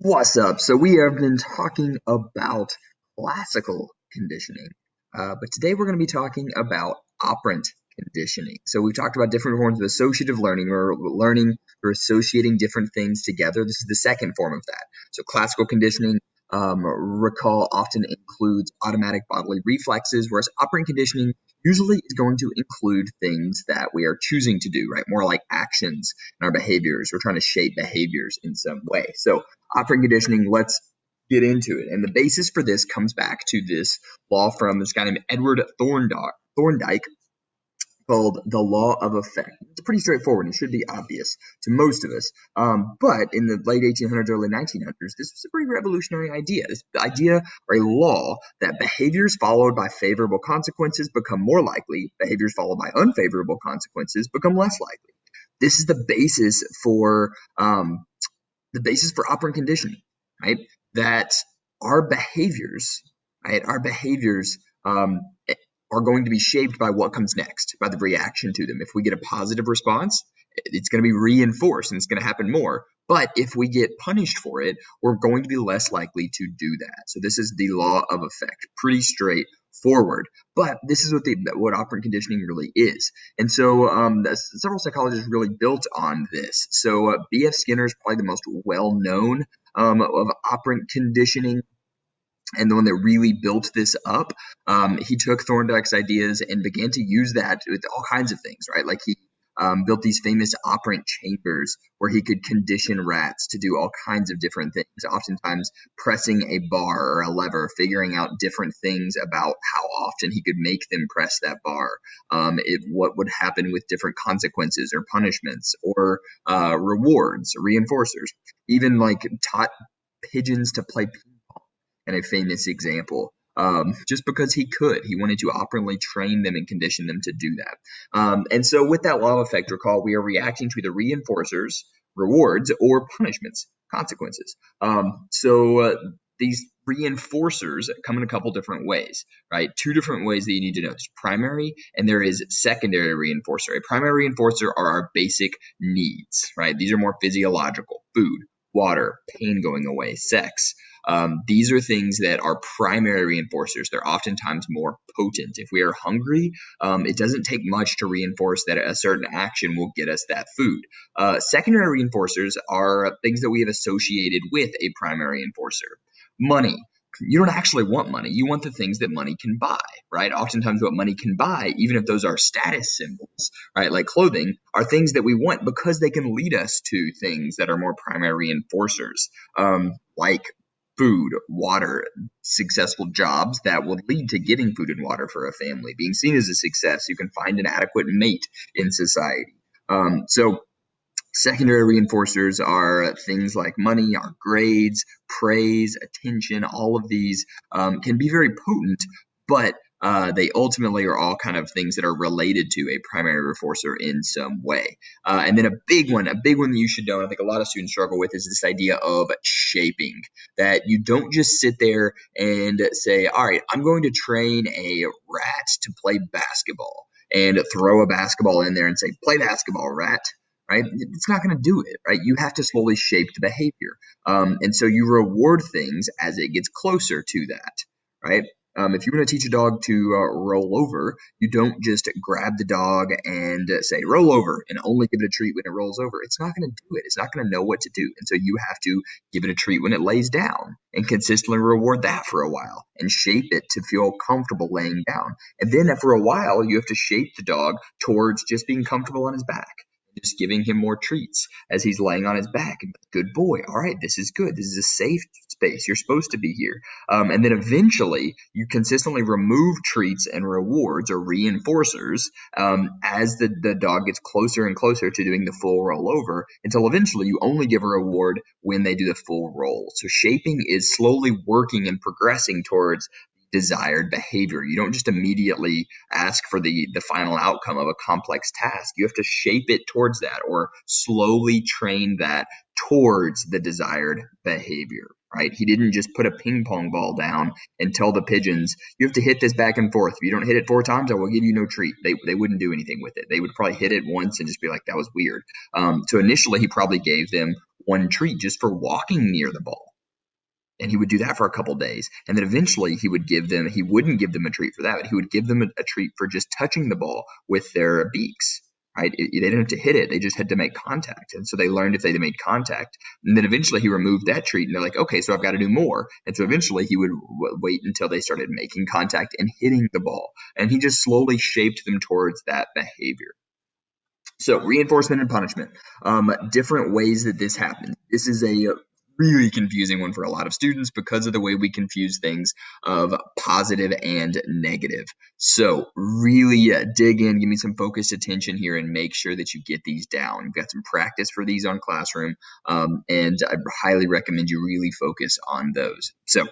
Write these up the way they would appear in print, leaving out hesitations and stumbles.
What's up? So we have been talking about classical conditioning, but today we're going to be talking about operant conditioning. So we've talked about different forms of associative learning, or learning or associating different things together. This is the second form of that. So classical conditioning, recall, often includes automatic bodily reflexes, whereas operant conditioning usually is going to include things that we are choosing to do, right? More like actions in our behaviors. We're trying to shape behaviors in some way. So operant conditioning, let's get into it. And the basis for this comes back to this law from this guy named Edward Thorndike called the law of effect. It's pretty straightforward. It should be obvious to most of us. But in the late 1800s, early 1900s, this was a pretty revolutionary idea. This idea or a law that behaviors followed by favorable consequences become more likely, behaviors followed by unfavorable consequences become less likely. This is the basis for operant conditioning, right? That our behaviors, right, are going to be shaped by what comes next, by the reaction to them. If we get a positive response, it's going to be reinforced and it's going to happen more. But if we get punished for it, we're going to be less likely to do that. So this is the law of effect. Pretty straightforward. But this is what operant conditioning really is. And so several psychologists really built on this. So B.F. Skinner is probably the most well-known of operant conditioning, and the one that really built this up. He took Thorndike's ideas and began to use that with all kinds of things, right? Like he built these famous operant chambers where he could condition rats to do all kinds of different things, oftentimes pressing a bar or a lever, figuring out different things about how often he could make them press that bar, what would happen with different consequences or punishments or rewards, reinforcers, even like taught pigeons to play and a famous example. Just because he could. He wanted to operantly train them and condition them to do that. And so with that law of effect, recall, we are reacting to the reinforcers, rewards, or punishments, consequences. These reinforcers come in a couple different ways, right? Two different ways that you need to know. There's primary and there is secondary reinforcer. A primary reinforcer are our basic needs, right? These are more physiological: food, water, pain going away, sex. These are things that are primary reinforcers. They're oftentimes more potent. If we are hungry, it doesn't take much to reinforce that a certain action will get us that food. Secondary reinforcers are things that we have associated with a primary reinforcer. Money. You don't actually want money. You want the things that money can buy, right? Oftentimes what money can buy, even if those are status symbols, right, like clothing, are things that we want because they can lead us to things that are more primary reinforcers, like food, water, successful jobs that will lead to getting food and water for a family, being seen as a success. You can find an adequate mate in society. So secondary reinforcers are things like money, our grades, praise, attention. All of these can be very potent, but they ultimately are all kind of things that are related to a primary reinforcer in some way. And then a big one that you should know, and I think a lot of students struggle with, is this idea of shaping. That you don't just sit there and say, all right, I'm going to train a rat to play basketball and throw a basketball in there and say, play basketball, rat. Right? It's not going to do it, right? You have to slowly shape the behavior. And so you reward things as it gets closer to that, right? If you want to teach a dog to roll over, you don't just grab the dog and say, roll over, and only give it a treat when it rolls over. It's not going to do it. It's not going to know what to do. And so you have to give it a treat when it lays down and consistently reward that for a while and shape it to feel comfortable laying down. And then for a while, you have to shape the dog towards just being comfortable on his back, just giving him more treats as he's laying on his back. Good boy. All right, this is good. This is a safe space. You're supposed to be here. And then eventually you consistently remove treats and rewards or reinforcers as the dog gets closer and closer to doing the full rollover, until eventually you only give a reward when they do the full roll. So shaping is slowly working and progressing towards desired behavior. You don't just immediately ask for the final outcome of a complex task. You have to shape it towards that, or slowly train that towards the desired behavior, right? He didn't just put a ping pong ball down and tell the pigeons, you have to hit this back and forth. If you don't hit it 4 times, I will give you no treat. They wouldn't do anything with it. They would probably hit it once and just be like, that was weird. So initially he probably gave them 1 treat just for walking near the ball. And he would do that for a couple days. And then eventually he wouldn't give them a treat for that, but he would give them a treat for just touching the ball with their beaks. Right? They didn't have to hit it. They just had to make contact. And so they learned if they made contact. And then eventually he removed that treat. And they're like, okay, so I've got to do more. And so eventually he would wait until they started making contact and hitting the ball. And he just slowly shaped them towards that behavior. So reinforcement and punishment, different ways that this happens. This is a really confusing one for a lot of students because of the way we confuse things of positive and negative. So really dig in, give me some focused attention here and make sure that you get these down. You've got some practice for these on Classroom, and I highly recommend you really focus on those. So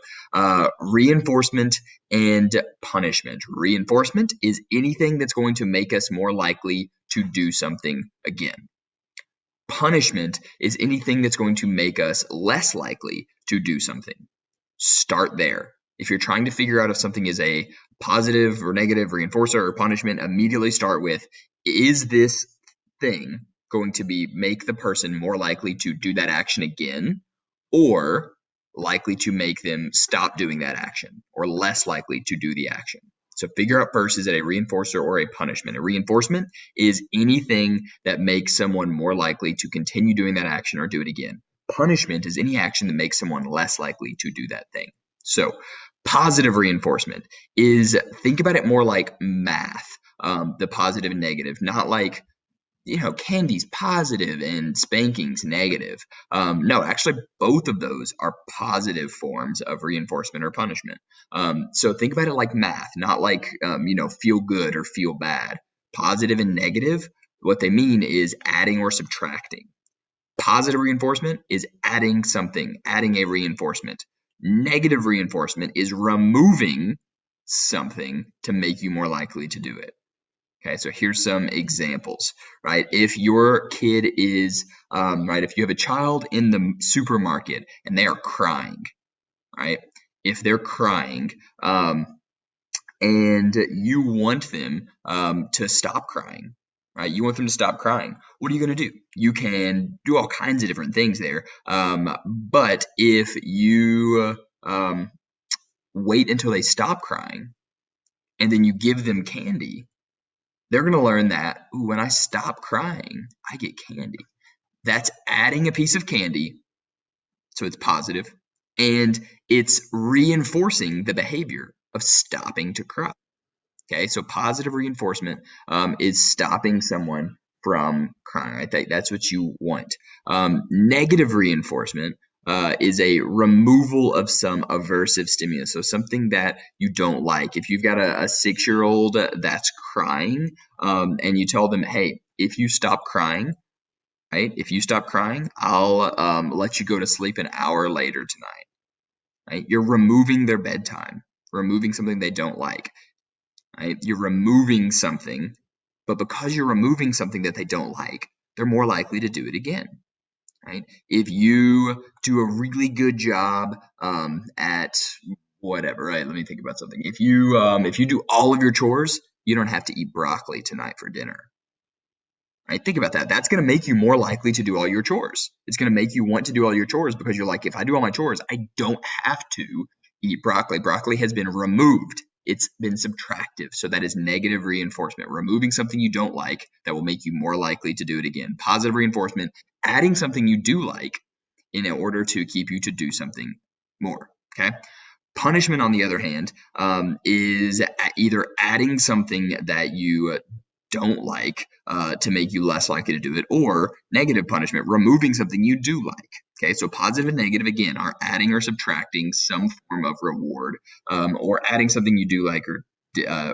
reinforcement and punishment. Reinforcement is anything that's going to make us more likely to do something again. Punishment is anything that's going to make us less likely to do something. Start there. If you're trying to figure out if something is a positive or negative reinforcer or punishment, immediately start with, is this thing going to make the person more likely to do that action again, or likely to make them stop doing that action, or less likely to do the action? So figure out first, is it a reinforcer or a punishment? A reinforcement is anything that makes someone more likely to continue doing that action or do it again. Punishment is any action that makes someone less likely to do that thing. So positive reinforcement is, think about it more like math, the positive and negative, not like, candy's positive and spanking's negative. No, actually, both of those are positive forms of reinforcement or punishment. So think about it like math, not like, feel good or feel bad. Positive and negative, what they mean is adding or subtracting. Positive reinforcement is adding something, adding a reinforcement. Negative reinforcement is removing something to make you more likely to do it. Okay, so here's some examples, right? If your kid is, if you have a child in the supermarket and they are crying, right? If they're crying, and you want them to stop crying, right? You want them to stop crying. What are you going to do? You can do all kinds of different things there. But if you wait until they stop crying and then you give them candy, they're going to learn that, when I stop crying, I get candy. That's adding a piece of candy, so it's positive, and it's reinforcing the behavior of stopping to cry. Okay, so positive reinforcement is stopping someone from crying. Right? That's what you want. Negative reinforcement is a removal of some aversive stimulus, so something that you don't like. If you've got a 6-year-old that's crying, and you tell them, hey, if you stop crying, right? If you stop crying, I'll let you go to sleep an hour later tonight. Right? You're removing their bedtime, removing something they don't like. Right? You're removing something, but because you're removing something that they don't like, they're more likely to do it again. Right? If you do a really good job at whatever, right? Let me think about something. If you do all of your chores, you don't have to eat broccoli tonight for dinner. Right? Think about that. That's going to make you more likely to do all your chores. It's going to make you want to do all your chores because you're like, if I do all my chores, I don't have to eat broccoli. Broccoli has been removed. It's been subtractive. So that is negative reinforcement, removing something you don't like that will make you more likely to do it again. Positive reinforcement, adding something you do like in order to keep you to do something more. Okay. Punishment, on the other hand, is either adding something that you don't like to make you less likely to do it, or negative punishment, removing something you do like. Okay, so positive and negative, again, are adding or subtracting some form of reward, or adding something you do like, or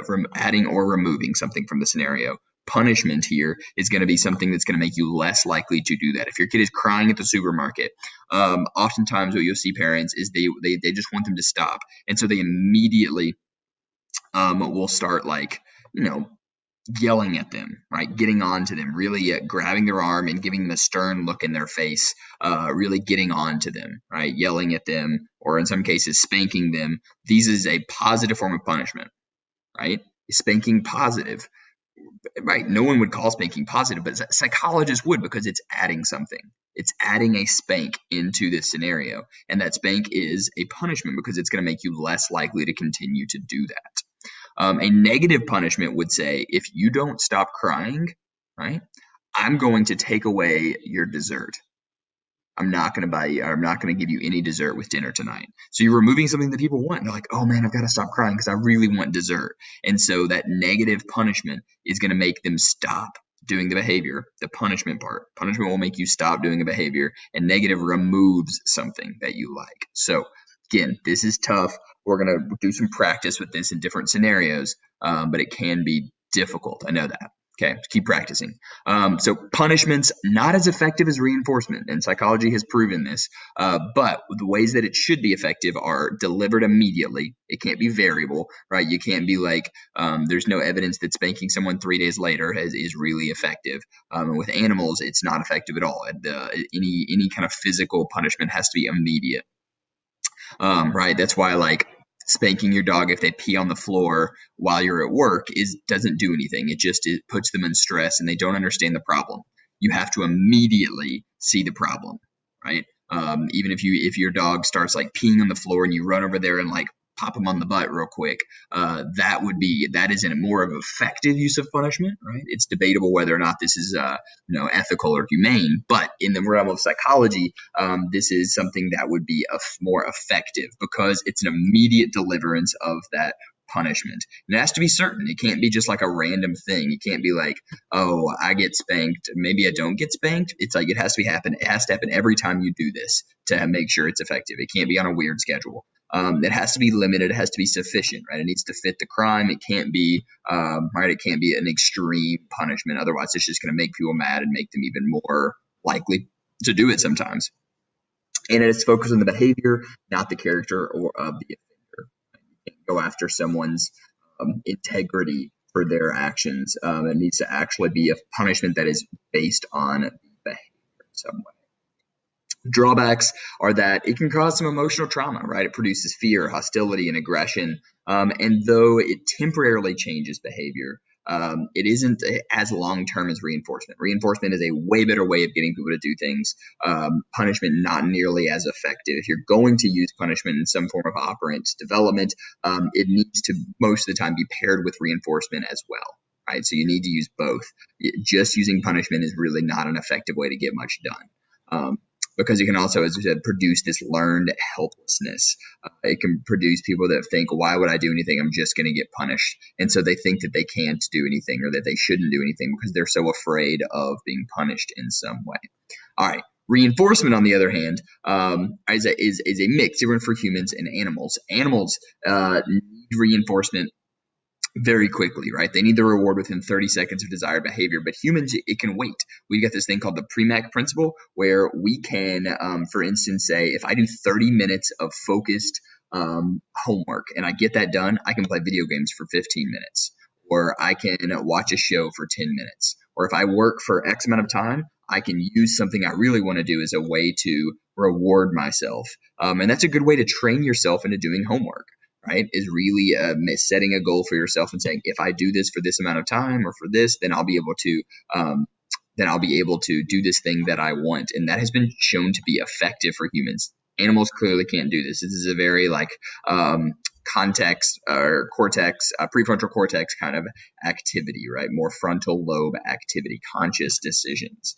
from adding or removing something from the scenario. Punishment here is going to be something that's going to make you less likely to do that. If your kid is crying at the supermarket, oftentimes what you'll see parents is they just want them to stop, and so they immediately will start, like, yelling at them, right? Getting on to them, really grabbing their arm and giving them a stern look in their face, really getting on to them, right? Yelling at them, or in some cases spanking them. These is a positive form of punishment, right? Spanking, positive. right, no one would call spanking positive, but psychologists would, because it's adding something. It's adding a spank into this scenario, and that spank is a punishment because it's going to make you less likely to continue to do that. A negative punishment would say, if you don't stop crying, right, I'm going to take away your dessert. I'm not going to buy you, or I'm not going to give you any dessert with dinner tonight. So you're removing something that people want. And they're like, oh man, I've got to stop crying because I really want dessert. And so that negative punishment is going to make them stop doing the behavior. The punishment part. Punishment will make you stop doing a behavior, and negative removes something that you like. So again, this is tough. We're going to do some practice with this in different scenarios, but it can be difficult. I know that. Okay, keep practicing. So punishment's not as effective as reinforcement, and psychology has proven this. But the ways that it should be effective are delivered immediately. It can't be variable, right? You can't be like, there's no evidence that spanking someone 3 days later is really effective. And with animals, it's not effective at all. Any kind of physical punishment has to be immediate. Right? That's why, like, spanking your dog if they pee on the floor while you're at work doesn't do anything. It puts them in stress and they don't understand the problem. You have to immediately see the problem, right? Even if your dog starts like peeing on the floor and you run over there and like pop them on the butt real quick, that is a more of effective use of punishment, right? It's debatable whether or not this is ethical or humane, but in the realm of psychology, this is something that would be more effective because it's an immediate deliverance of that punishment. And it has to be certain. It can't be just like a random thing. It can't be like, oh, I get spanked, maybe I don't get spanked. It's like it has to happen every time you do this to make sure it's effective. It can't be on a weird schedule. It has to be limited. It has to be sufficient, right? It needs to fit the crime. It can't be right. It can't be an extreme punishment. Otherwise, it's just going to make people mad and make them even more likely to do it sometimes. And it's focused on the behavior, not the character or of the offender. You can't go after someone's integrity for their actions. It needs to actually be a punishment that is based on behavior in some way. Drawbacks are that it can cause some emotional trauma, right? It produces fear, hostility, and aggression. And though it temporarily changes behavior, it isn't as long term as reinforcement. Reinforcement is a way better way of getting people to do things. Punishment, not nearly as effective. If you're going to use punishment in some form of operant development, it needs to most of the time be paired with reinforcement as well. Right? So you need to use both. Just using punishment is really not an effective way to get much done. Because it can also, as I said, produce this learned helplessness. It can produce people that think, why would I do anything? I'm just going to get punished. And so they think that they can't do anything or that they shouldn't do anything because they're so afraid of being punished in some way. All right. Reinforcement, on the other hand, is a mix, different for humans and animals. Animals need reinforcement very quickly, right? They need the reward within 30 seconds of desired behavior, but humans, it can wait. We got this thing called the Premack principle where we can, for instance, say if I do 30 minutes of focused homework and I get that done, I can play video games for 15 minutes, or I can watch a show for 10 minutes. Or if I work for X amount of time, I can use something I really want to do as a way to reward myself. And that's a good way to train yourself into doing homework, right? Is really setting a goal for yourself and saying, if I do this for this amount of time or for this, then I'll be able to do this thing that I want. And that has been shown to be effective for humans. Animals clearly can't do this. This is a very context or cortex, prefrontal cortex kind of activity, right? More frontal lobe activity, conscious decisions.